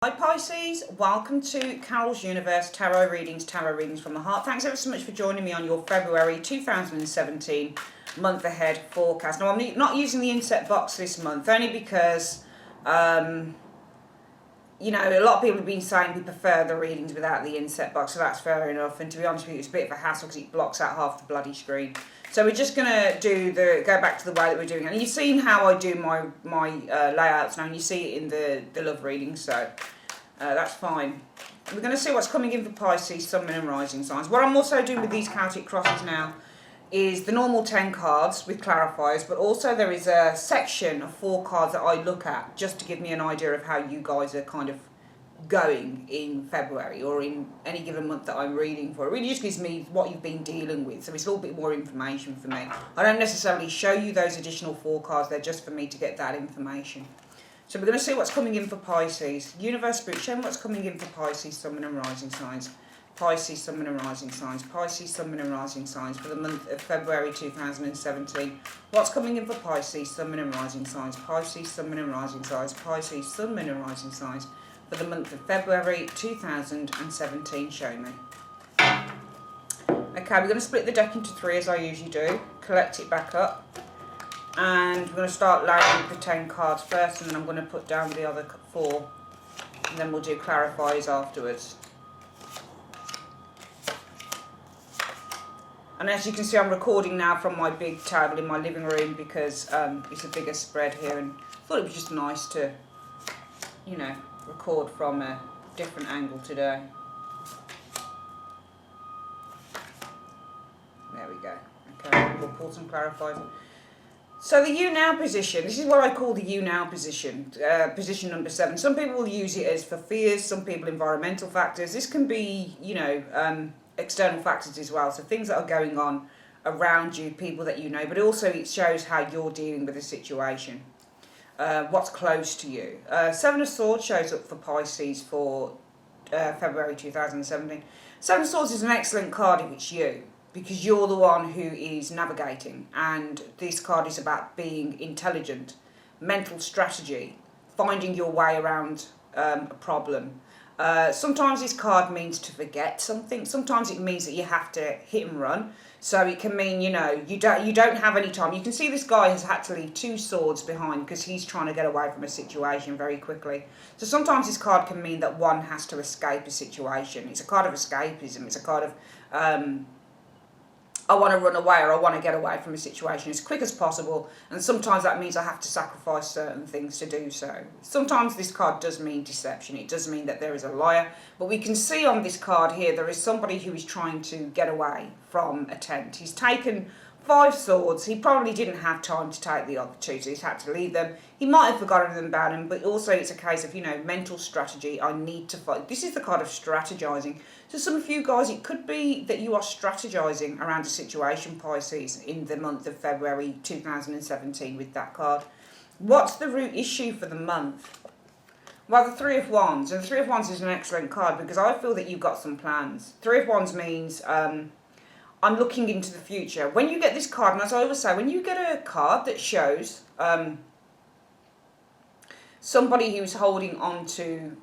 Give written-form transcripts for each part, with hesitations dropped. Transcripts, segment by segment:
Hi Pisces, welcome to Carol's Universe Tarot Readings from the Heart. Thanks ever so much for joining me on your February 2017 month ahead forecast. Now I'm not using the inset box this month, only because, you know, a lot of people have been saying they prefer the readings without the inset box, so that's fair enough. And to be honest with you, it's a bit of a hassle because it blocks out half the bloody screen. So we're just going to go back to the way that we're doing it. And you've seen how I do my layouts now, and you see it in the love reading, so that's fine. We're going to see what's coming in for Pisces, Sun, Moon and Rising signs. What I'm also doing with these chaotic crosses now is the normal 10 cards with clarifiers, but also there is a section of 4 cards that I look at just to give me an idea of how you guys are kind of going in February or in any given month that I'm reading for. It really just gives me what you've been dealing with, so it's a little bit more information for me. I don't necessarily show you those additional 4 cards, they're just for me to get that information. So we're going to see what's coming in for Pisces. Universe Spirit, show me what's coming in for Pisces, Sun, Moon and Rising signs. Pisces, Sun, Moon and Rising signs. Pisces, Sun, Moon and Rising signs for the month of February 2017. What's coming in for Pisces, Sun, Moon and Rising signs. Pisces, Sun, Moon and Rising signs. Pisces, Sun, Moon and Rising signs for the month of February 2017. Show me. Okay, we're going to split the deck into 3 as I usually do. Collect it back up. And we're going to start layering the 10 cards first, and then I'm going to put down the other 4. And then we'll do clarifiers afterwards. And as you can see, I'm recording now from my big table in my living room because it's a bigger spread here, and I thought it was just nice to, you know, record from a different angle today. There we go. Okay, we'll pull some clarifiers. So the you now position, this is what I call the you now position, position number 7. Some people will use it as for fears, some people environmental factors. This can be, you know, external factors as well, so things that are going on around you, people that you know, but also it shows how you're dealing with the situation, what's close to you. 7 of Swords shows up for Pisces for February 2017. 7 of Swords is an excellent card if it's you, because you're the one who is navigating, and this card is about being intelligent, mental strategy, finding your way around a problem. Sometimes this card means to forget something. Sometimes it means that you have to hit and run. So it can mean, you know, you don't have any time. You can see this guy has had to leave 2 swords behind because he's trying to get away from a situation very quickly. So sometimes this card can mean that one has to escape a situation. It's a card of escapism. It's a card of I want to run away, or I want to get away from a situation as quick as possible, and sometimes that means I have to sacrifice certain things to do so. Sometimes this card does mean deception, it does mean that there is a liar, but we can see on this card here there is somebody who is trying to get away from a tent. He's taken 5 swords, he probably didn't have time to take the other 2, so he's had to leave them. He might have forgotten them about him, but also it's a case of, you know, mental strategy. I need to fight. This is the card of strategizing. So some of you guys, it could be that you are strategizing around a situation, Pisces, in the month of February 2017 with that card. What's the root issue for the month? Well, the 3 of Wands, and the 3 of Wands is an excellent card because I feel that you've got some plans. 3 of Wands means I'm looking into the future. When you get this card, and as I always say, when you get a card that shows somebody who's holding on to,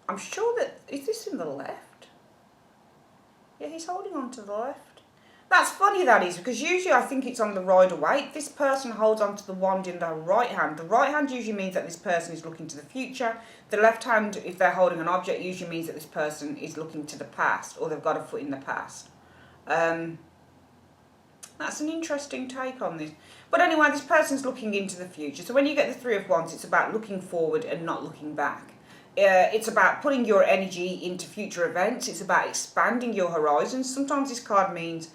I'm sure that, is this in the left? Yeah, he's holding on to the left. That's funny, that is, because usually I think it's on the Rider-Waite. This person holds on to the wand in the right hand. The right hand usually means that this person is looking to the future. The left hand, if they're holding an object, usually means that this person is looking to the past, or they've got a foot in the past. That's an interesting take on this. But anyway, this person's looking into the future. So when you get the 3 of Wands, it's about looking forward and not looking back. It's about putting your energy into future events. It's about expanding your horizons. Sometimes this card means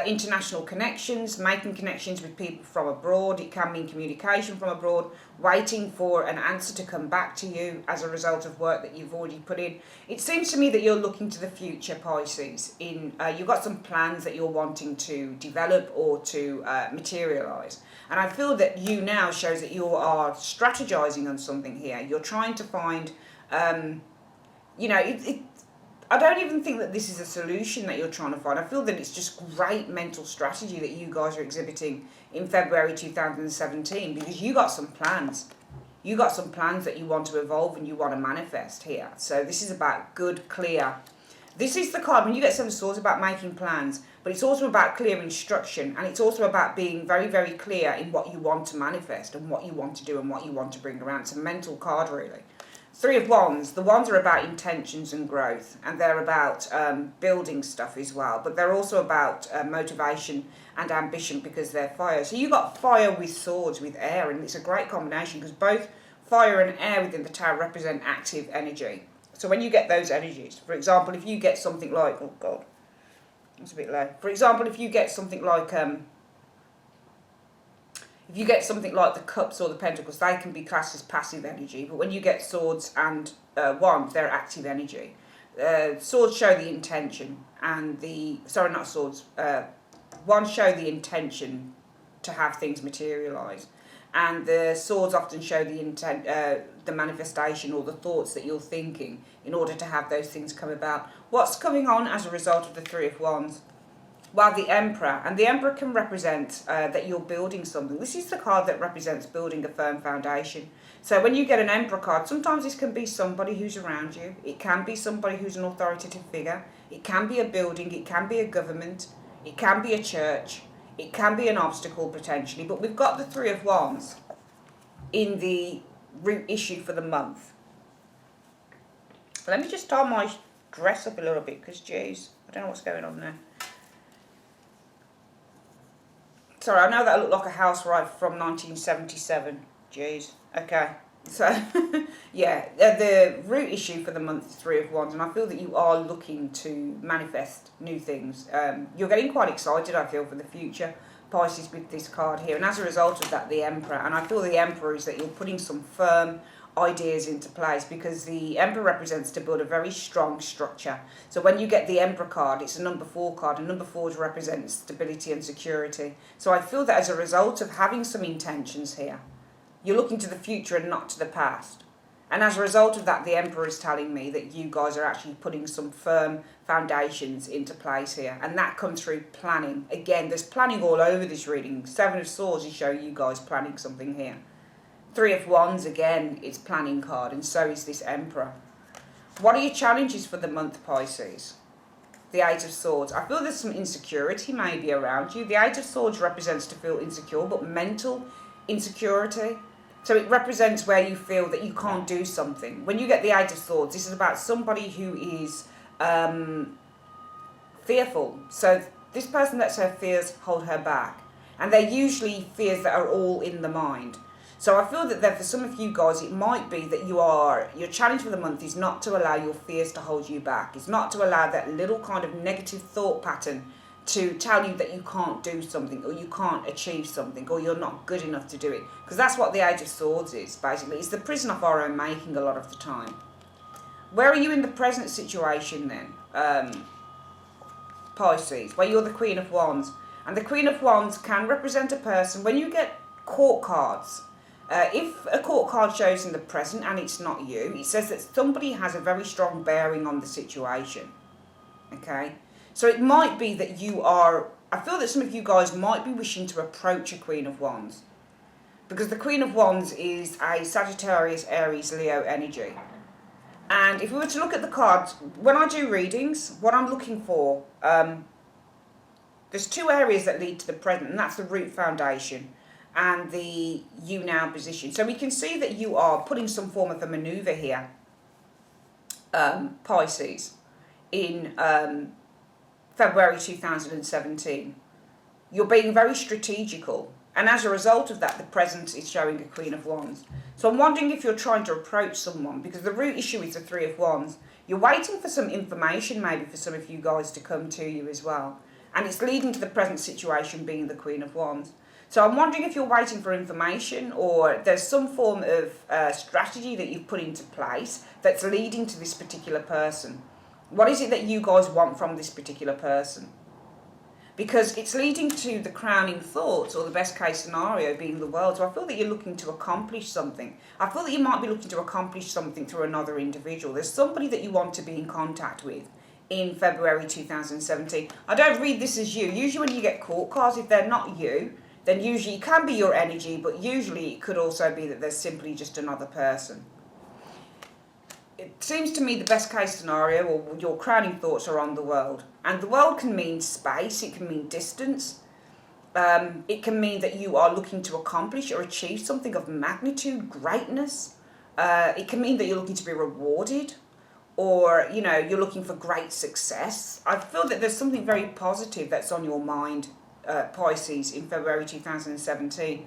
international connections, making connections with people from abroad. It can mean communication from abroad, waiting for an answer to come back to you as a result of work that you've already put in. It seems to me that you're looking to the future, Pisces. You've got some plans that you're wanting to develop or to materialise. And I feel that you now shows that you are strategizing on something here. You're trying to find, you know, I don't even think that this is a solution that you're trying to find. I feel that it's just great mental strategy that you guys are exhibiting in February 2017 because you got some plans. You got some plans that you want to evolve and you want to manifest here. So this is about good, clear. This is the card, when you get Seven of Swords, about making plans, but it's also about clear instruction, and it's also about being very, very clear in what you want to manifest and what you want to do and what you want to bring around. It's a mental card, really. Three of Wands. The Wands are about intentions and growth, and they're about building stuff as well, but they're also about motivation and ambition because they're fire. So you've got fire with swords, with air, and it's a great combination because both fire and air within the tarot represent active energy. So when you get those energies, for example, if you get something like, oh God, it's a bit low. For example, if you get something like the cups or the pentacles, they can be classed as passive energy. But when you get swords and wands, they're active energy. Swords show the intention, and wands show the intention to have things materialise. And the swords often show the intent, the manifestation or the thoughts that you're thinking in order to have those things come about. What's coming on as a result of the Three of Wands? Well, the Emperor. And the Emperor can represent that you're building something. This is the card that represents building a firm foundation. So when you get an Emperor card, sometimes this can be somebody who's around you. It can be somebody who's an authoritative figure. It can be a building. It can be a government. It can be a church. It can be an obstacle potentially, but we've got the Three of Wands in the root issue for the month. Let me just tie my dress up a little bit because, geez, I don't know what's going on there. Sorry, I know that looked like a housewife from 1977. Jeez. Okay. So, yeah, the root issue for the month is Three of Wands, and I feel that you are looking to manifest new things. You're getting quite excited, I feel, for the future, Pisces, with this card here, and as a result of that, the Emperor. And I feel the Emperor is that you're putting some firm ideas into place, because the Emperor represents to build a very strong structure. So when you get the Emperor card, it's a number 4 card, and number 4 represents stability and security. So I feel that as a result of having some intentions here, you're looking to the future and not to the past. And as a result of that, the Emperor is telling me that you guys are actually putting some firm foundations into place here. And that comes through planning. Again, there's planning all over this reading. Seven of Swords is showing you guys planning something here. Three of Wands, again, is planning card, and so is this Emperor. What are your challenges for the month, Pisces? The Eight of Swords. I feel there's some insecurity maybe around you. The Eight of Swords represents to feel insecure, but mental insecurity. So it represents where you feel that you can't do something. When you get the Eight of Swords, this is about somebody who is fearful. So this person lets her fears hold her back. And they're usually fears that are all in the mind. So I feel that for some of you guys, it might be that your challenge for the month is not to allow your fears to hold you back. It's not to allow that little kind of negative thought pattern to tell you that you can't do something, or you can't achieve something, or you're not good enough to do it. Because that's what the Eight of Swords is, basically. It's the prison of our own making a lot of the time. Where are you in the present situation then, Pisces? Well, you're the Queen of Wands. And the Queen of Wands can represent a person. When you get court cards, if a court card shows in the present and it's not you, it says that somebody has a very strong bearing on the situation. Okay? So it might be that you are, I feel that some of you guys might be wishing to approach a Queen of Wands. Because the Queen of Wands is a Sagittarius, Aries, Leo energy. And if we were to look at the cards, when I do readings, what I'm looking for, there's 2 areas that lead to the present, and that's the root foundation and the you now position. So we can see that you are putting some form of a maneuver here, Pisces, in February 2017. You're being very strategical, and as a result of that, the present is showing a Queen of Wands. So I'm wondering if you're trying to approach someone, because the root issue is the Three of Wands. You're waiting for some information, maybe for some of you guys to come to you as well, and it's leading to the present situation being the Queen of Wands. So I'm wondering if you're waiting for information, or there's some form of strategy that you've put into place that's leading to this particular person. What is it that you guys want from this particular person? Because it's leading to the crowning thoughts, or the best case scenario being the world. So I feel that you're looking to accomplish something. I feel that you might be looking to accomplish something through another individual. There's somebody that you want to be in contact with in February 2017. I don't read this as you. Usually when you get court cards, if they're not you, then usually it can be your energy, but usually it could also be that there's simply just another person. It seems to me the best case scenario, or your crowning thoughts, are on the world. And the world can mean space, it can mean distance, it can mean that you are looking to accomplish or achieve something of magnitude, greatness. It can mean that you're looking to be rewarded, or you're looking for great success. I feel that there's something very positive that's on your mind, Pisces, in February 2017.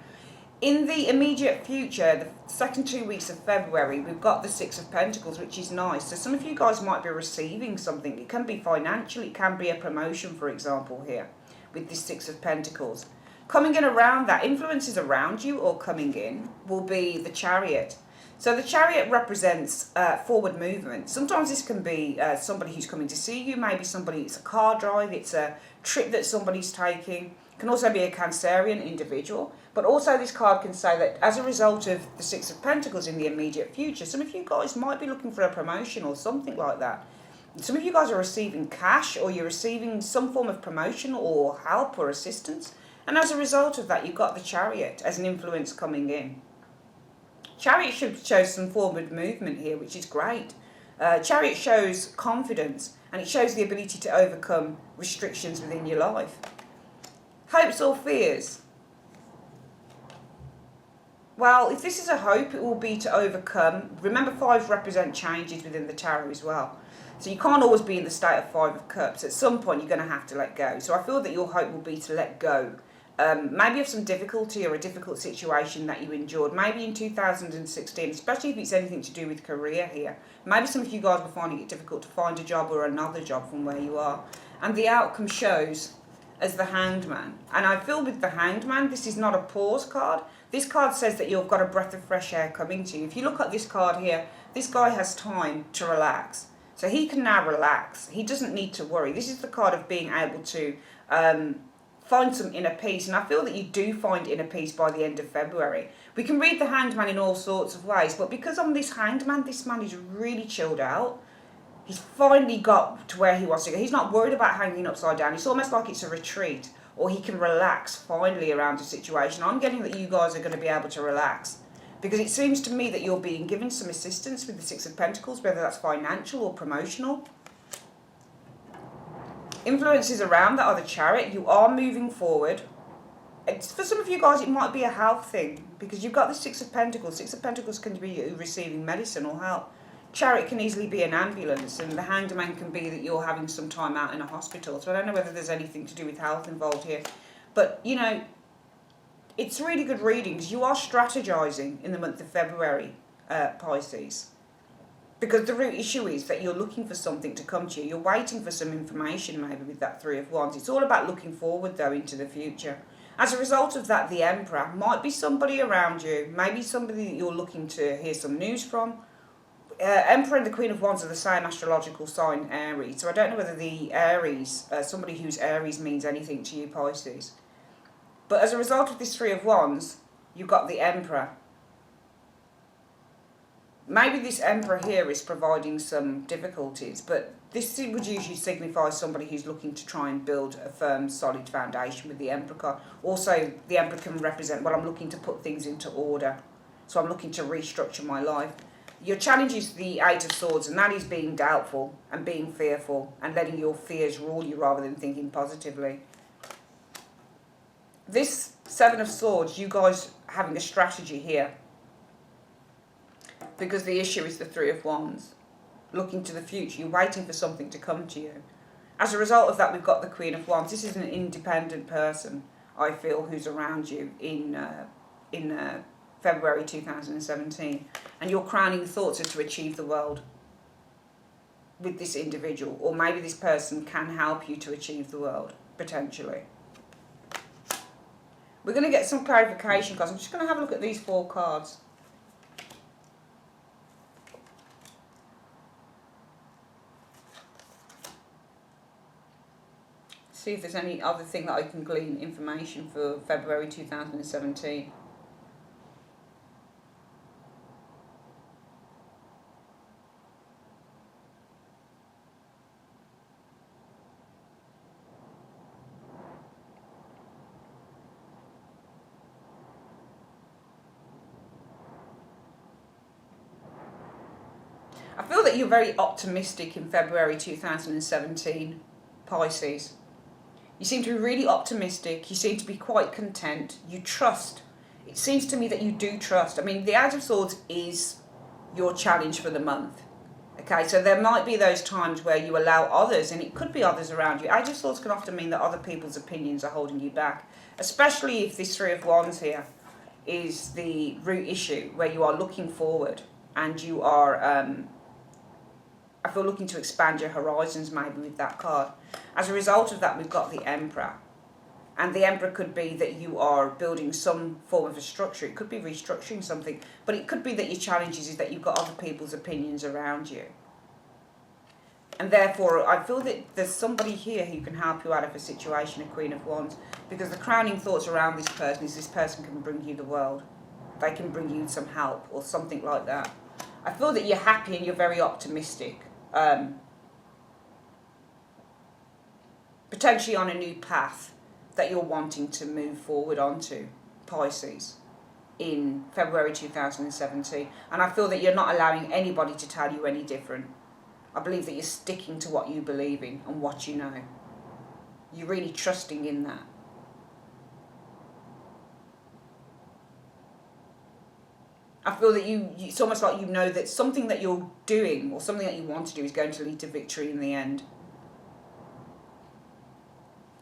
In the immediate future, the second 2 weeks of February, we've got the Six of Pentacles, which is nice. So some of you guys might be receiving something. It can be financial, it can be a promotion, for example, here with this Six of Pentacles. Coming in around that, influences around you or coming in, will be the Chariot. So the Chariot represents forward movement. Sometimes this can be somebody who's coming to see you, maybe somebody, it's a car drive, it's a trip that somebody's taking. It can also be a Cancerian individual. But also this card can say that as a result of the Six of Pentacles in the immediate future, some of you guys might be looking for a promotion or something like that. Some of you guys are receiving cash, or you're receiving some form of promotion or help or assistance. And as a result of that, you've got the Chariot as an influence coming in. Chariot should show some forward movement here, which is great. Chariot shows confidence, and it shows the ability to overcome restrictions within your life. Hopes or fears? Well, if this is a hope, it will be to overcome. Remember, 5 represent changes within the tarot as well. So you can't always be in the state of 5 of Cups. At some point, you're going to have to let go. So I feel that your hope will be to let go. Maybe of some difficulty or a difficult situation that you endured. Maybe in 2016, especially if it's anything to do with career here. Maybe some of you guys were finding it difficult to find a job or another job from where you are. And the outcome shows as the Hanged Man. And I feel with the Hanged Man, this is not a pause card. This card says that you've got a breath of fresh air coming to you. If you look at this card here, this guy has time to relax. So he can now relax. He doesn't need to worry. This is the card of being able to find some inner peace. And I feel that you do find inner peace by the end of February. We can read the Hanged Man in all sorts of ways. But because on this Hanged Man, this man is really chilled out. He's finally got to where he wants to go. He's not worried about hanging upside down. It's almost like it's a retreat. Or he can relax finally around a situation. I'm getting that you guys are going to be able to relax. Because it seems to me that you're being given some assistance with the Six of Pentacles, whether that's financial or promotional. Influences around that are the Chariot. You are moving forward. For some of you guys, it might be a health thing. Because you've got the Six of Pentacles. Six of Pentacles can be you receiving medicine or help. Chariot can easily be an ambulance, and the Hanged Man can be that you're having some time out in a hospital. So I don't know whether there's anything to do with health involved here. But, it's really good reading because you are strategizing in the month of February, Pisces. Because the root issue is that you're looking for something to come to you. You're waiting for some information maybe with that Three of Wands. It's all about looking forward, though, into the future. As a result of that, the Emperor might be somebody around you, maybe somebody that you're looking to hear some news from. Emperor and the Queen of Wands are the same astrological sign, Aries. So I don't know whether the Aries, somebody who's Aries means anything to you, Pisces. But as a result of this Three of Wands, you've got the Emperor. Maybe this Emperor here is providing some difficulties, but this would usually signify somebody who's looking to try and build a firm, solid foundation with the Emperor card. Also, the Emperor can represent, well, I'm looking to put things into order. So I'm looking to restructure my life. Your challenge is the Eight of Swords, and that is being doubtful and being fearful and letting your fears rule you rather than thinking positively. This Seven of Swords, you guys having a strategy here. Because the issue is the Three of Wands. Looking to the future, you're waiting for something to come to you. As a result of that, we've got the Queen of Wands. This is an independent person, I feel, who's around you in February 2017. And your crowning thoughts are to achieve the world with this individual. Or maybe this person can help you to achieve the world, potentially. We're going to get some clarification, because I'm just going to have a look at these 4 cards. See if there's any other thing that I can glean information for February 2017. I feel that you're very optimistic in February 2017, Pisces. You seem to be really optimistic. You seem to be quite content. You trust. It seems to me that you do trust. I mean, the Age of Swords is your challenge for the month. Okay, so there might be those times where you allow others, and it could be others around you. Age of Swords can often mean that other people's opinions are holding you back, especially if this Three of Wands here is the root issue, where you are looking forward and you are, I feel, looking to expand your horizons maybe with that card. As a result of that, we've got the Emperor. And the Emperor could be that you are building some form of a structure. It could be restructuring something. But it could be that your challenge is that you've got other people's opinions around you. And therefore, I feel that there's somebody here who can help you out of a situation, a Queen of Wands. Because the crowning thoughts around this person is this person can bring you the world. They can bring you some help or something like that. I feel that you're happy and you're very optimistic. Potentially on a new path that you're wanting to move forward onto, Pisces, in February 2017. And I feel that you're not allowing anybody to tell you any different. I believe that you're sticking to what you believe in and what you know. You're really trusting in that. I feel that it's almost like you know that something that you're doing or something that you want to do is going to lead to victory in the end.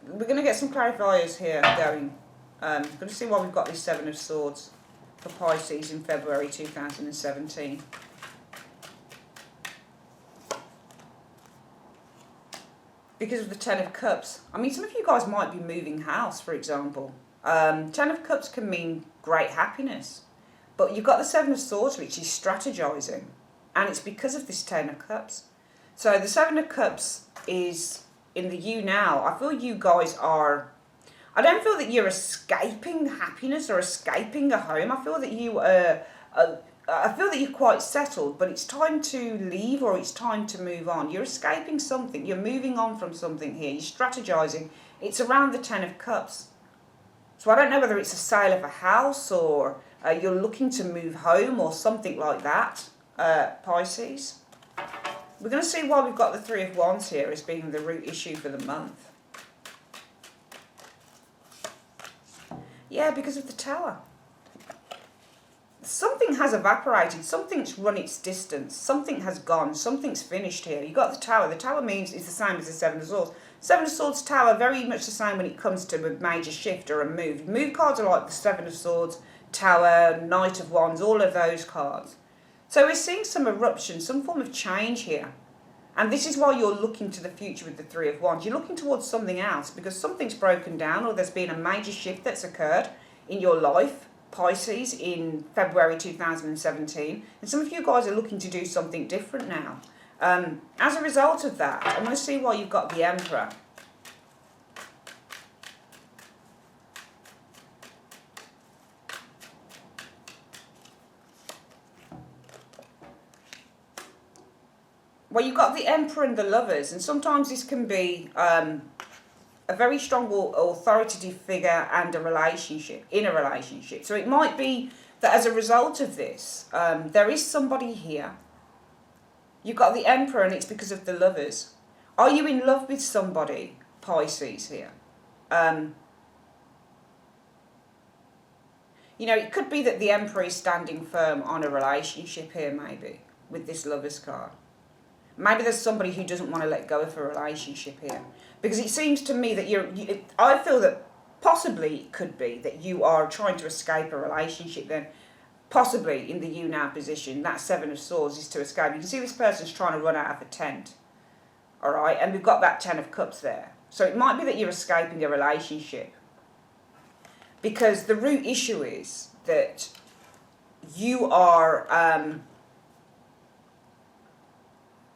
We're going to get some clarifiers here going. Going to see why we've got this Seven of Swords for Pisces in February 2017. Because of the Ten of Cups. I mean, some of you guys might be moving house, for example. Ten of Cups can mean great happiness. But you've got the Seven of Swords, which is strategizing. And it's because of this Ten of Cups. So the Seven of Cups is in the you now. I feel you guys are... I don't feel that you're escaping happiness or escaping a home. I feel that I feel that you're quite settled, but it's time to leave or it's time to move on. You're escaping something. You're moving on from something here. You're strategizing. It's around the Ten of Cups. So I don't know whether it's a sale of a house or you're looking to move home or something like that, Pisces. We're going to see why we've got the Three of Wands here as being the root issue for the month. Yeah, because of the Tower. Something has evaporated. Something's run its distance. Something has gone. Something's finished here. You've got the Tower. The Tower means it's the same as the Seven of Swords. Seven of Swords, Tower, very much the same when it comes to a major shift or a move. Move cards are like the Seven of Swords, Tower, Knight of Wands, all of those cards. So we're seeing some eruption, some form of change here. And this is why you're looking to the future with the Three of Wands. You're looking towards something else because something's broken down or there's been a major shift that's occurred in your life, Pisces, in February 2017. And some of you guys are looking to do something different now. As a result of that, I'm going to see why you've got the Emperor. Well, you've got the Emperor and the Lovers, and sometimes this can be a very strong authoritative figure and a relationship, in a relationship. So it might be that as a result of this, there is somebody here. You've got the Emperor and it's because of the Lovers. Are you in love with somebody, Pisces, here? You know, it could be that the Emperor is standing firm on a relationship here, maybe, with this Lovers card. Maybe there's somebody who doesn't want to let go of a relationship here. Because it seems to me that I feel that possibly it could be that you are trying to escape a relationship then. Possibly in the you now position, that Seven of Swords is to escape. You can see this person's trying to run out of a tent. Alright, and we've got that Ten of Cups there. So it might be that you're escaping a relationship. Because the root issue is that you are...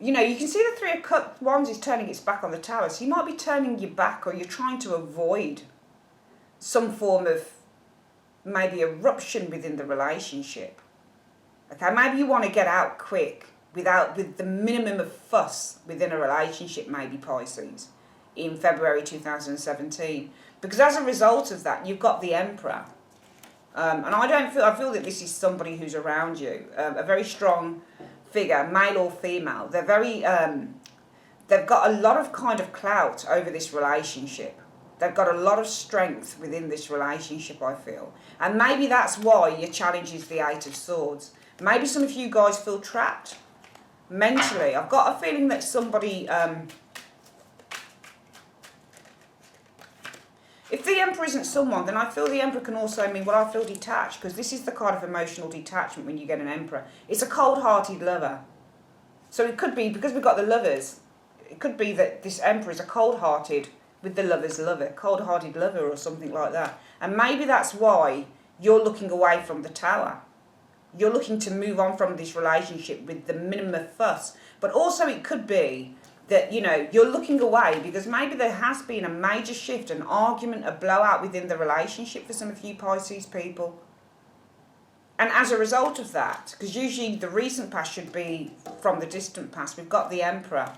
you know, you can see the Three of Wands is turning its back on the Tower. So you might be turning your back or you're trying to avoid some form of maybe eruption within the relationship. Okay, maybe you want to get out quick with the minimum of fuss within a relationship, maybe, Pisces, in February 2017. Because as a result of that, you've got the Emperor. And I feel that this is somebody who's around you. A very strong figure, male or female, they're very, they've got a lot of kind of clout over this relationship. They've got a lot of strength within this relationship, I feel. And maybe that's why your challenge is the Eight of Swords. Maybe some of you guys feel trapped mentally. I've got a feeling that somebody... if the Emperor isn't someone, then I feel the Emperor can also mean, well, I feel detached, because this is the kind of emotional detachment when you get an Emperor. It's a cold-hearted lover. So it could be, because we've got the Lovers, it could be that this Emperor is a cold-hearted, with the Lover's lover, cold-hearted lover or something like that. And maybe that's why you're looking away from the Tower. You're looking to move on from this relationship with the minimum of fuss. But also it could be that, you know, you're looking away because maybe there has been a major shift, an argument, a blowout within the relationship for some of you Pisces people. And as a result of that, because usually the recent past should be from the distant past, we've got the Emperor.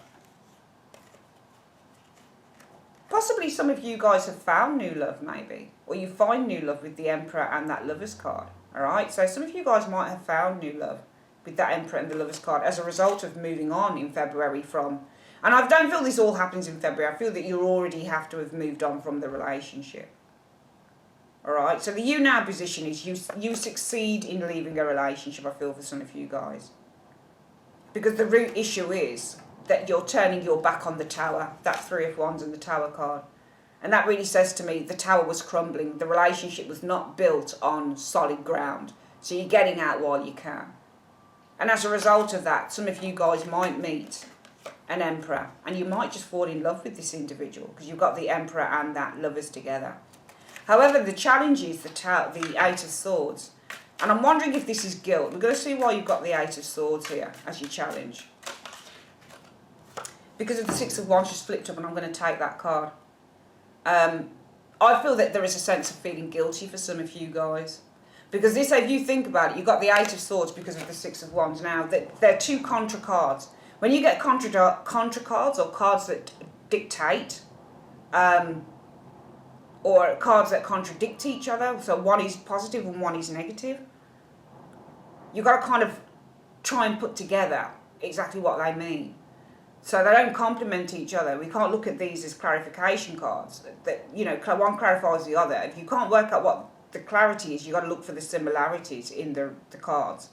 Possibly some of you guys have found new love, maybe. Or you find new love with the Emperor and that Lover's card. Alright, so some of you guys might have found new love with that Emperor and the Lover's card as a result of moving on in February from... And I don't feel this all happens in February. I feel that you already have to have moved on from the relationship. Alright, so the you now position is you succeed in leaving a relationship, I feel, for some of you guys. Because the root issue is that you're turning your back on the Tower. That Three of Wands and the Tower card. And that really says to me the Tower was crumbling. The relationship was not built on solid ground. So you're getting out while you can. And as a result of that, some of you guys might meet an Emperor. And you might just fall in love with this individual. Because you've got the Emperor and that Lovers together. However, the challenge is the Eight of Swords. And I'm wondering if this is guilt. We're going to see why you've got the Eight of Swords here as your challenge. Because of the Six of Wands just flipped up, and I'm going to take that card. I feel that there is a sense of feeling guilty for some of you guys. Because this, if you think about it, you've got the Eight of Swords because of the Six of Wands. Now, they're two contra cards. When you get contra cards, or cards that dictate, or cards that contradict each other, so one is positive and one is negative, you've got to kind of try and put together exactly what they mean. So they don't complement each other. We can't look at these as clarification cards. That, you know, one clarifies the other. If you can't work out what the clarity is, you've got to look for the similarities in the cards.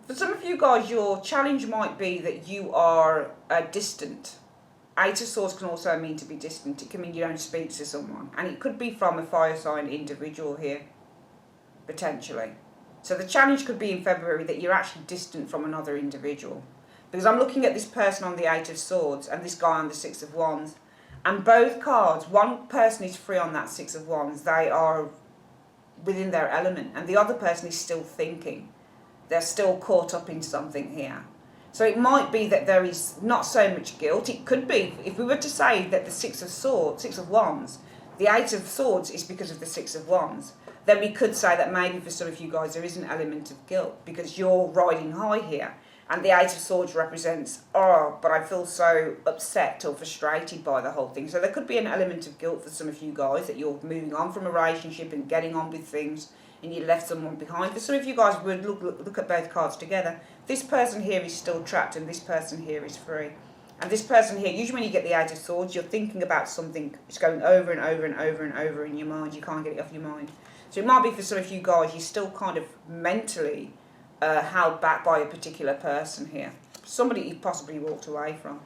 For some of you guys, your challenge might be that you are distant. Eight of Swords can also mean to be distant. It can mean you don't speak to someone. And it could be from a fire sign individual here, potentially. So the challenge could be in February that you're actually distant from another individual. Because I'm looking at this person on the Eight of Swords and this guy on the Six of Wands. And both cards, one person is free on that Six of Wands. They are within their element. And the other person is still thinking. They're still caught up in something here. So it might be that there is not so much guilt. It could be, if we were to say that the Six of Wands, the Eight of Swords is because of the Six of Wands, then we could say that maybe for some of you guys there is an element of guilt because you're riding high here. And the Eight of Swords represents, oh, but I feel so upset or frustrated by the whole thing. So there could be an element of guilt for some of you guys that you're moving on from a relationship and getting on with things and you left someone behind. For some of you guys would look at both cards together. This person here is still trapped and this person here is free. And this person here, usually when you get the Eight of Swords, you're thinking about something. It's going over and over and over and over in your mind. You can't get it off your mind. So it might be for some of you guys, you're still kind of mentally held back by a particular person here. Somebody you possibly walked away from.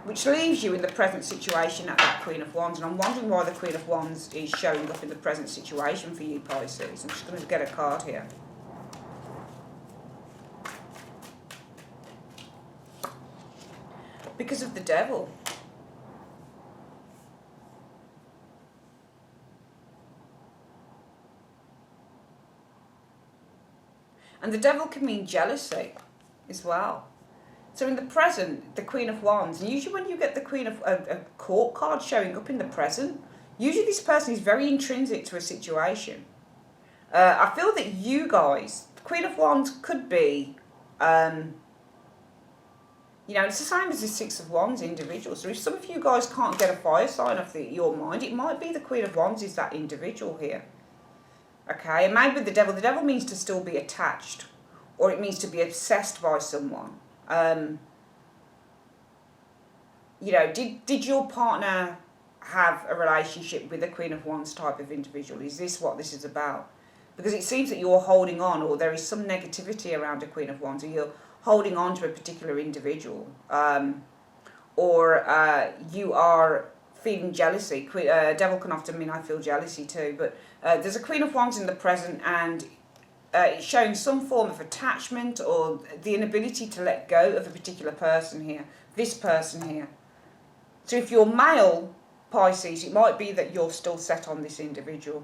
Which leaves you in the present situation at that Queen of Wands. And I'm wondering why the Queen of Wands is showing up in the present situation for you, Pisces. I'm just going to get a card here. Because of the Devil. And the Devil can mean jealousy as well. So in the present, the Queen of Wands, and usually when you get the Queen of a court card showing up in the present, usually this person is very intrinsic to a situation. I feel that you guys, the Queen of Wands could be You know, it's the same as the Six of Wands individual. So if some of you guys can't get a fire sign off your mind, it might be the Queen of Wands is that individual here. Okay, and maybe the devil means to still be attached, or it means to be obsessed by someone. You know, did your partner have a relationship with a Queen of Wands type of individual? Is this what this is about? Because it seems that you're holding on, or there is some negativity around a Queen of Wands, or you're holding on to a particular individual, or you are feeling jealousy. Devil can often mean I feel jealousy too, but there's a Queen of Wands in the present, and it's showing some form of attachment or the inability to let go of a particular person here, this person here. So if you're male, Pisces, it might be that you're still set on this individual.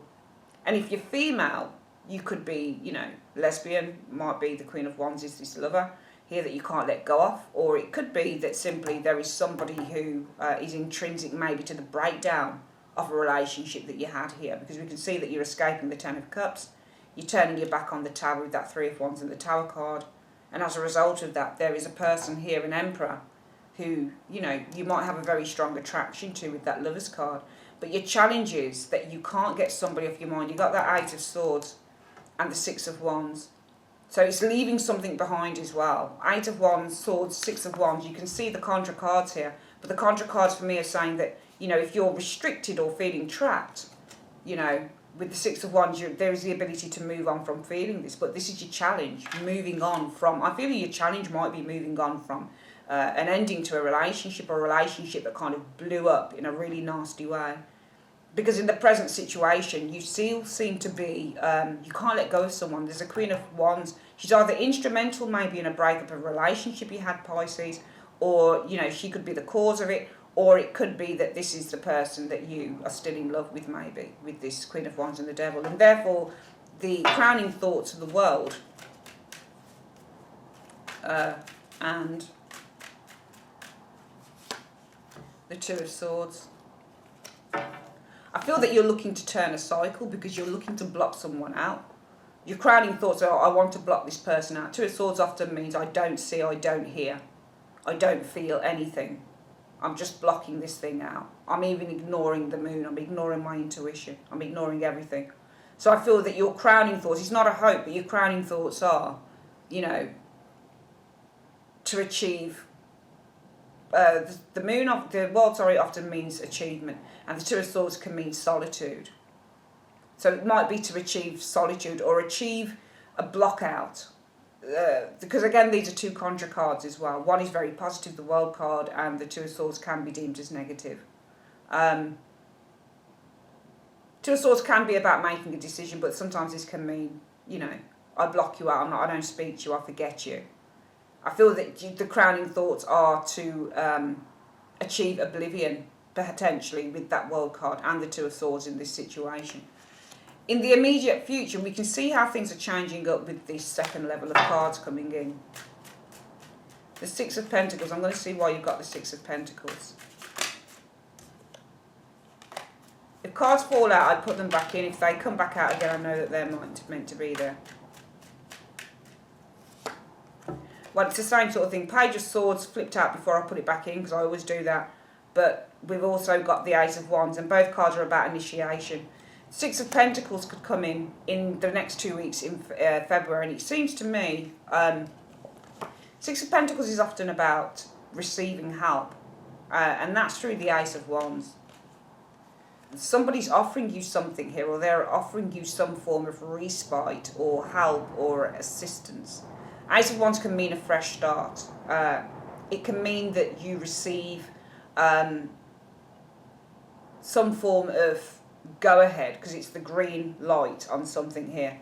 And if you're female, you could be, you know, lesbian, might be the Queen of Wands is this lover here that you can't let go of. Or it could be that simply there is somebody who is intrinsic maybe to the breakdown of a relationship that you had here. Because we can see that you're escaping the Ten of Cups. You're turning your back on the Tower with that Three of Wands and the Tower card. And as a result of that, there is a person here, an Emperor, who, you know, you might have a very strong attraction to with that Lover's card. But your challenge is that you can't get somebody off your mind. You've got that Eight of Swords and the Six of Wands. So it's leaving something behind as well. Eight of Wands, Swords, Six of Wands. You can see the contra cards here. But the contra cards for me are saying that, you know, if you're restricted or feeling trapped, you know, with the Six of Wands, there is the ability to move on from feeling this. But this is your challenge, moving on from, I feel your challenge might be moving on from an ending to a relationship, or a relationship that kind of blew up in a really nasty way. Because in the present situation, you still seem to be, you can't let go of someone. There's a Queen of Wands. She's either instrumental maybe in a breakup of a relationship you had, Pisces, or, you know, she could be the cause of it, or it could be that this is the person that you are still in love with maybe, with this Queen of Wands and the Devil. And therefore, the crowning thoughts of the world, and the Two of Swords. I feel that you're looking to turn a cycle because you're looking to block someone out. Your crowning thoughts are, I want to block this person out. Two of Swords often means I don't see, I don't hear, I don't feel anything. I'm just blocking this thing out. I'm even ignoring the moon. I'm ignoring my intuition. I'm ignoring everything. So I feel that your crowning thoughts, it's not a hope, but your crowning thoughts are, you know, to achieve. The moon of the world, often means achievement, and the Two of Swords can mean solitude. So it might be to achieve solitude or achieve a block out. Because again, these are two contra cards as well. One is very positive, the World card, and the Two of Swords can be deemed as negative. Two of Swords can be about making a decision, but sometimes this can mean, you know, I block you out. I don't speak to you. I forget you. I feel that the crowning thoughts are to achieve oblivion, potentially, with that World card and the Two of Swords in this situation. In the immediate future, we can see how things are changing up with this second level of cards coming in. The Six of Pentacles. I'm going to see why you've got the Six of Pentacles. If cards fall out, I put them back in. If they come back out again, I know that they're meant to be there. Well, it's the same sort of thing. Page of Swords flipped out before I put it back in, because I always do that. But we've also got the Ace of Wands, and both cards are about initiation. Six of Pentacles could come in the next 2 weeks in February, and it seems to me Six of Pentacles is often about receiving help, and that's through the Ace of Wands. Somebody's offering you something here, or they're offering you some form of respite or help or assistance. Ace of Wands can mean a fresh start. It can mean that you receive some form of go-ahead, because it's the green light on something here.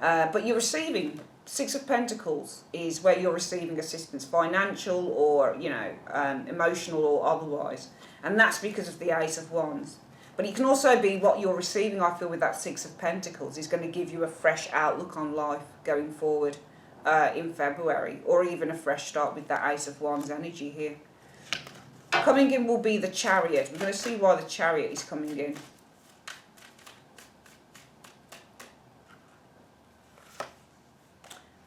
But you're receiving, Six of Pentacles is where you're receiving assistance, financial or, you know, emotional or otherwise. And that's because of the Ace of Wands. But it can also be what you're receiving, I feel, with that Six of Pentacles is going to give you a fresh outlook on life going forward. In February, or even a fresh start with that Ace of Wands energy here. Coming in will be the Chariot. We're going to see why the Chariot is coming in.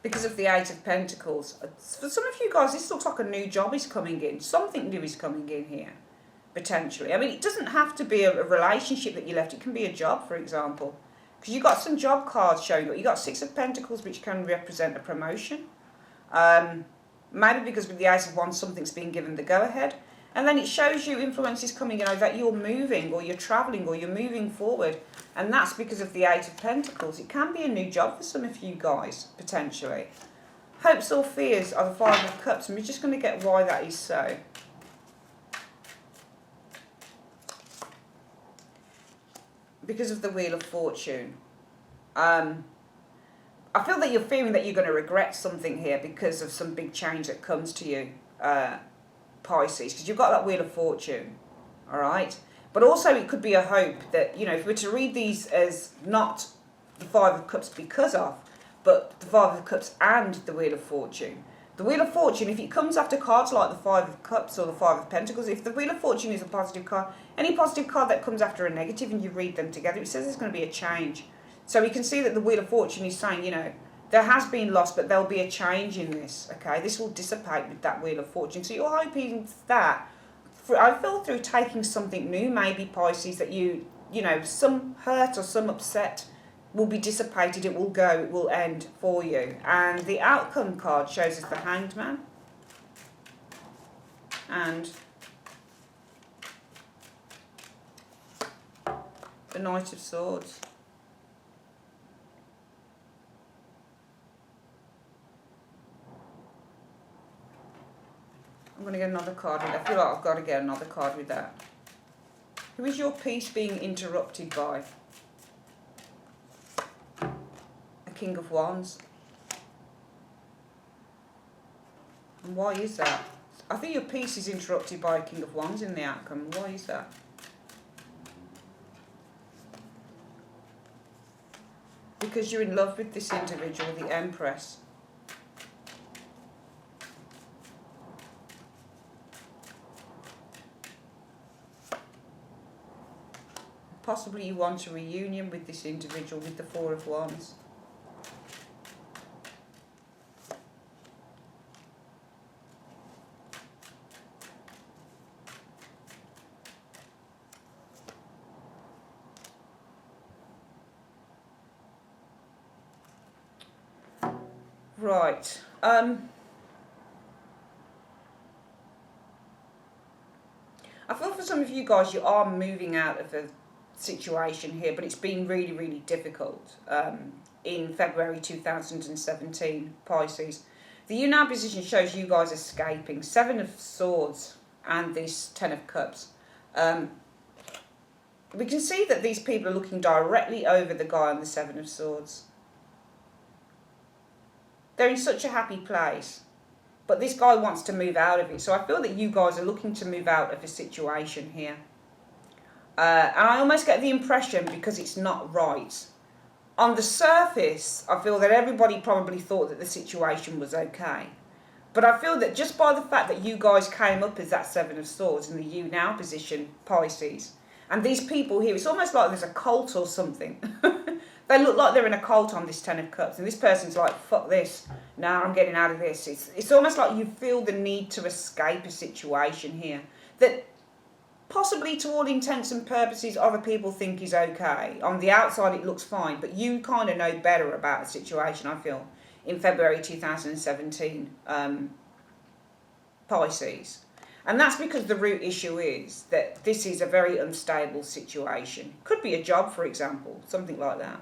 because of the Eight of Pentacles. For some of you guys, this looks like a new job is coming in. Something new is coming in here, potentially. I mean, it doesn't have to be a relationship that you left. It can be a job, for example. Because you've got some job cards showing you. You've got Six of Pentacles, which can represent a promotion. Maybe because with the Ace of Wands, something's been given the go-ahead. And then it shows you influences coming in that you're moving or you're travelling or you're moving forward. And that's because of the Eight of Pentacles. It can be a new job for some of you guys, potentially. Hopes or fears are the Five of Cups. And we're just going to get why that is so. Because of the Wheel of Fortune. I feel that you're fearing that you're going to regret something here because of some big change that comes to you, Pisces, because you've got that Wheel of Fortune, all right? But also it could be a hope that, you know, if we're to read these as not the Five of Cups because of, but the Five of Cups and the Wheel of Fortune. The Wheel of Fortune, if it comes after cards like the Five of Cups or the Five of Pentacles, if the Wheel of Fortune is a positive card, any positive card that comes after a negative and you read them together, it says there's going to be a change. So we can see that the Wheel of Fortune is saying, you know, there has been loss, but there'll be a change in this, okay? This will dissipate with that Wheel of Fortune. So you're hoping that, I feel through taking something new, maybe Pisces, that you know, some hurt or some upset will be dissipated, it will go, it will end for you. And the outcome card shows us the Hanged Man and the Knight of Swords. I'm going to get another card with that. I feel like I've got to get another card with that. Who is your peace being interrupted by? A King of Wands. And why is that? I think your peace is interrupted by a King of Wands in the outcome. Why is that? Because you're in love with this individual, the Empress. Possibly you want a reunion with this individual with the Four of Wands. Right. I feel for some of you guys you are moving out of a situation here, but it's been really, really difficult in February 2017, Pisces. The you-now position shows you guys escaping. Seven of Swords and this Ten of Cups. We can see that these people are looking directly over the guy on the Seven of Swords. They're in such a happy place, but this guy wants to move out of it. So I feel that you guys are looking to move out of a situation here. And I almost get the impression, because it's not right, on the surface, I feel that everybody probably thought that the situation was okay. But I feel that just by the fact that you guys came up as that Seven of Swords in the you now position, Pisces, and these people here, it's almost like there's a cult or something. They look like they're in a cult on this Ten of Cups, and this person's like, fuck this, now I'm getting out of this. It's almost like you feel the need to escape a situation here that possibly to all intents and purposes other people think is okay. On the outside it looks fine, but you kind of know better about the situation, I feel, in February 2017, Pisces. And that's because the root issue is that this is a very unstable situation. Could be a job, for example, something like that.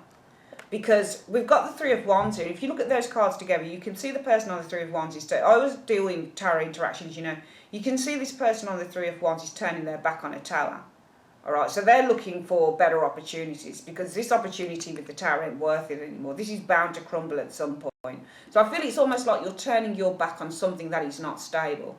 Because we've got the Three of Wands here. If you look at those cards together, you can see the person on the Three of Wands is... I always deal in tarot interactions, you know. You can see this person on the Three of Wands is turning their back on a tower. All right, so they're looking for better opportunities because this opportunity with the tower ain't worth it anymore. This is bound to crumble at some point. So I feel it's almost like you're turning your back on something that is not stable.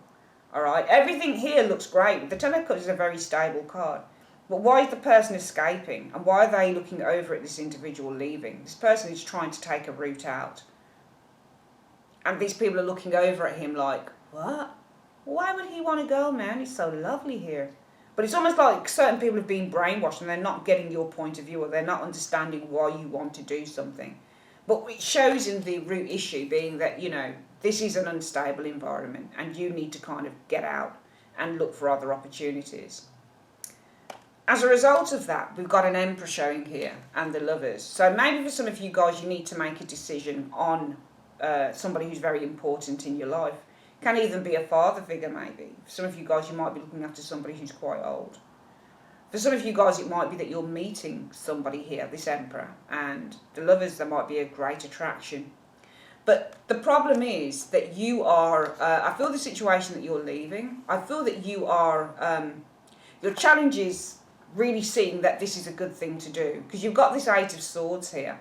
All right, everything here looks great. The Ten of Cups is a very stable card. But why is the person escaping? And why are they looking over at this individual leaving? This person is trying to take a route out. And these people are looking over at him like, what? Why would he want to go, man? It's so lovely here. But it's almost like certain people have been brainwashed and they're not getting your point of view, or they're not understanding why you want to do something. But it shows in the root issue being that, you know, this is an unstable environment and you need to kind of get out and look for other opportunities. As a result of that, we've got an Emperor showing here and the Lovers. So maybe for some of you guys, you need to make a decision on somebody who's very important in your life. Can even be a father figure, maybe. For some of you guys, you might be looking after somebody who's quite old. For some of you guys, it might be that you're meeting somebody here, this Emperor, and the Lovers, there might be a great attraction. But the problem is that you are, I feel the situation that you're leaving, I feel that you are, your challenge is really seeing that this is a good thing to do. Because you've got this Eight of Swords here,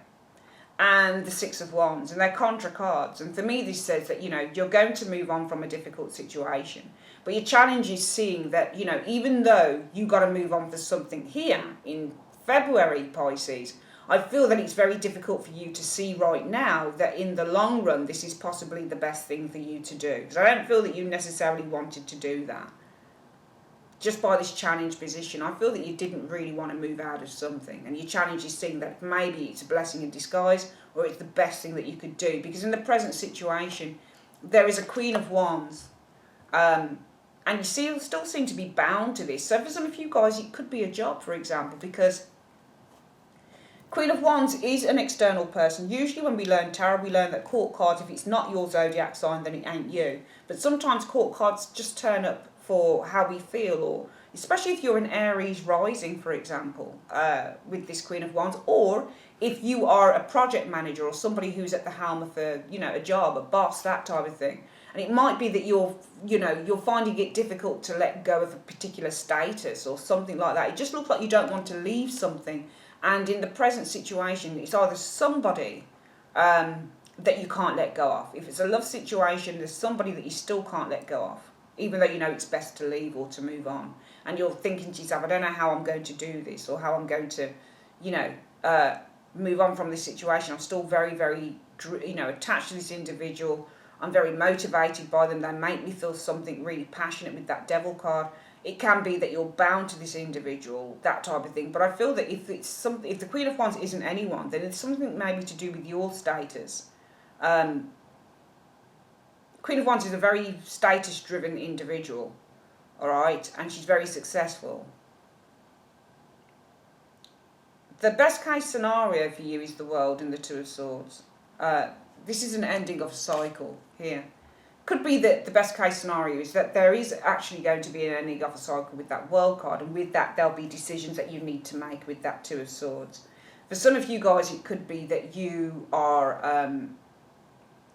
and the Six of Wands, and they're contra cards. And for me, this says that, you know, you're going to move on from a difficult situation. But your challenge is seeing that, you know, even though you got to move on for something here in February, Pisces, I feel that it's very difficult for you to see right now that in the long run, this is possibly the best thing for you to do. Because I don't feel that you necessarily wanted to do that. Just by this challenge position, I feel that you didn't really want to move out of something. And your challenge is seeing that maybe it's a blessing in disguise or it's the best thing that you could do. Because in the present situation, there is a Queen of Wands. And you still seem to be bound to this. So for some of you guys, it could be a job, for example, because Queen of Wands is an external person. Usually when we learn tarot, we learn that court cards, if it's not your zodiac sign, then it ain't you. But sometimes court cards just turn up for how we feel, or especially if you're an Aries rising, for example, with this Queen of Wands, or if you are a project manager or somebody who's at the helm of a, you know, a job, a boss, that type of thing. And it might be that you're finding it difficult to let go of a particular status or something like that. It just looks like you don't want to leave something. And in the present situation, it's either somebody that you can't let go of. If it's a love situation, there's somebody that you still can't let go of, even though you know it's best to leave or to move on. And you're thinking to yourself, I don't know how I'm going to do this or how I'm going to, you know, move on from this situation. I'm still very, very, you know, attached to this individual. I'm very motivated by them. They make me feel something really passionate with that Devil card. It can be that you're bound to this individual, that type of thing. But I feel that if the Queen of Wands isn't anyone, then it's something maybe to do with your status. Queen of Wands is a very status-driven individual, all right, and she's very successful. The best case scenario for you is the World and the Two of Swords. This is an ending of a cycle here. Could be that the best case scenario is that there is actually going to be an ending of a cycle with that World card, and with that there'll be decisions that you need to make with that Two of Swords. For some of you guys, it could be that you are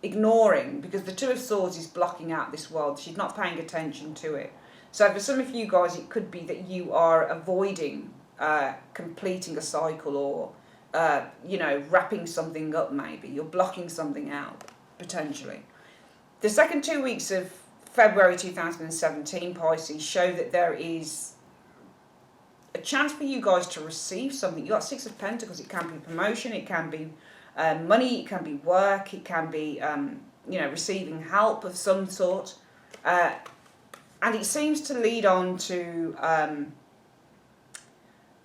ignoring, because the Two of Swords is blocking out this world. She's not paying attention to it. So for some of you guys, it could be that you are avoiding completing a cycle, or you know, wrapping something up. Maybe you're blocking something out potentially. The second 2 weeks of February 2017, Pisces, show that there is a chance for you guys to receive something. You've got Six of Pentacles. It can be promotion, it can be money, it can be work, it can be you know, receiving help of some sort. And it seems to lead on to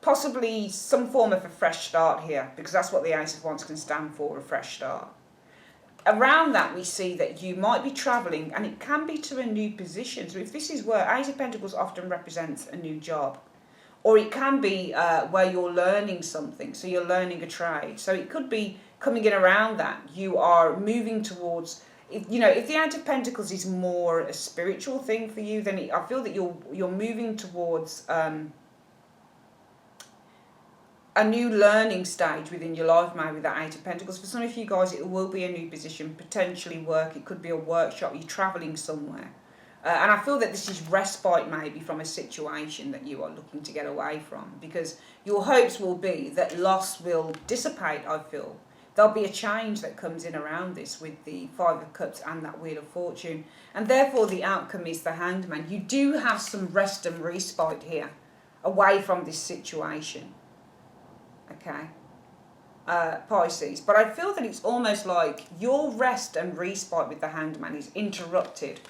possibly some form of a fresh start here, because that's what the Ace of Wands can stand for, a fresh start. Around that, we see that you might be travelling, and it can be to a new position. So if this is where Ace of Pentacles often represents a new job, or it can be where you're learning something, so you're learning a trade. So it could be coming in around that. You are moving towards, if the Eight of Pentacles is more a spiritual thing for you, then I feel that you're moving towards a new learning stage within your life, maybe with that Eight of Pentacles. For some of you guys, it will be a new position, potentially work. It could be a workshop. You're travelling somewhere. And I feel that this is respite maybe from a situation that you are looking to get away from, because your hopes will be that loss will dissipate, I feel. There'll be a change that comes in around this with the Five of Cups and that Wheel of Fortune. And therefore the outcome is the Hanged Man. You do have some rest and respite here, away from this situation. Okay, Pisces. But I feel that it's almost like your rest and respite with the Hanged Man is interrupted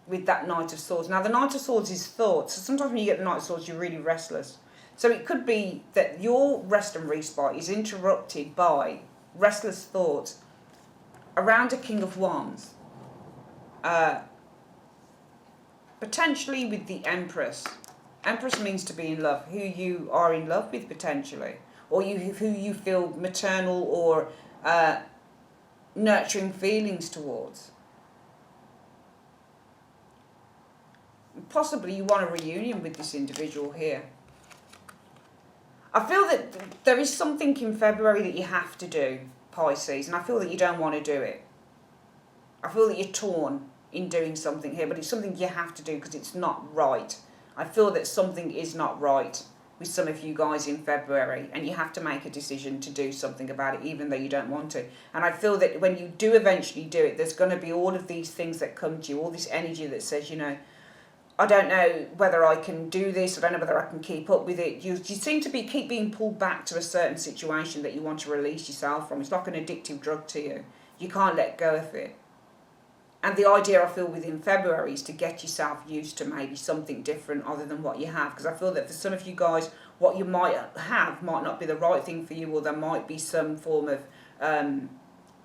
with that Knight of Swords. Now, the Knight of Swords is thoughts. So sometimes when you get the Knight of Swords, you're really restless. So it could be that your rest and respite is interrupted by restless thoughts around a King of Wands. Potentially with the Empress. Empress means to be in love, who you are in love with potentially, or who you feel maternal or nurturing feelings towards. Possibly you want a reunion with this individual here. I feel that there is something in February that you have to do, Pisces, and I feel that you don't want to do it. I feel that you're torn in doing something here, but it's something you have to do because it's not right. I feel that something is not right with some of you guys in February, and you have to make a decision to do something about it, even though you don't want to. And I feel that when you do eventually do it, there's going to be all of these things that come to you, all this energy that says, you know, I don't know whether I can do this, I don't know whether I can keep up with it. You seem to keep being pulled back to a certain situation that you want to release yourself from. It's like an addictive drug to you. You can't let go of it. And the idea I feel within February is to get yourself used to maybe something different other than what you have. Because I feel that for some of you guys, what you might have might not be the right thing for you, or there might be some form of,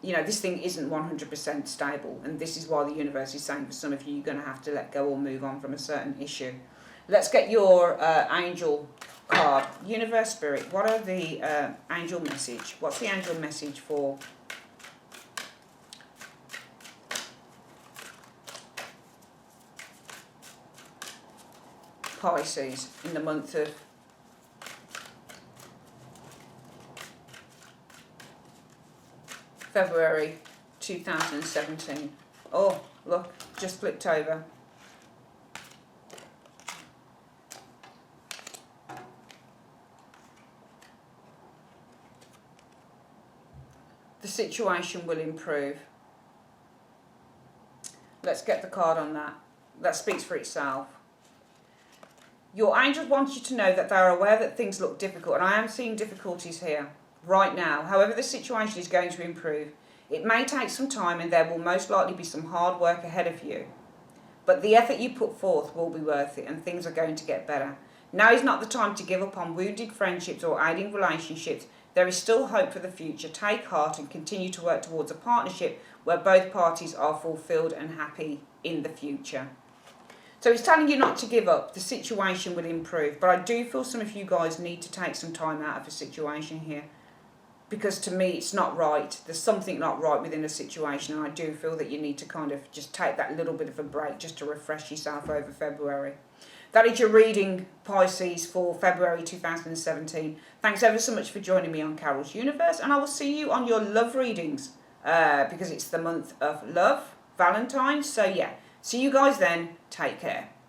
you know, this thing isn't 100% stable. And this is why the universe is saying for some of you, you're going to have to let go or move on from a certain issue. Let's get your angel card. Universe, Spirit, what are the angel message? What's the angel message for Pisces in the month of February 2017. Oh, look, just flipped over. The situation will improve. Let's get the card on that. That speaks for itself. Your angels want you to know that they are aware that things look difficult, and I am seeing difficulties here right now. However, the situation is going to improve. It may take some time, and there will most likely be some hard work ahead of you. But the effort you put forth will be worth it, and things are going to get better. Now is not the time to give up on wounded friendships or ailing relationships. There is still hope for the future. Take heart and continue to work towards a partnership where both parties are fulfilled and happy in the future. So it's telling you not to give up. The situation will improve. But I do feel some of you guys need to take some time out of a situation here. Because to me, it's not right. There's something not right within a situation. And I do feel that you need to kind of just take that little bit of a break just to refresh yourself over February. That is your reading, Pisces, for February 2017. Thanks ever so much for joining me on Carol's Universe. And I will see you on your love readings. Because it's the month of love, Valentine's. So yeah. See you guys then. Take care.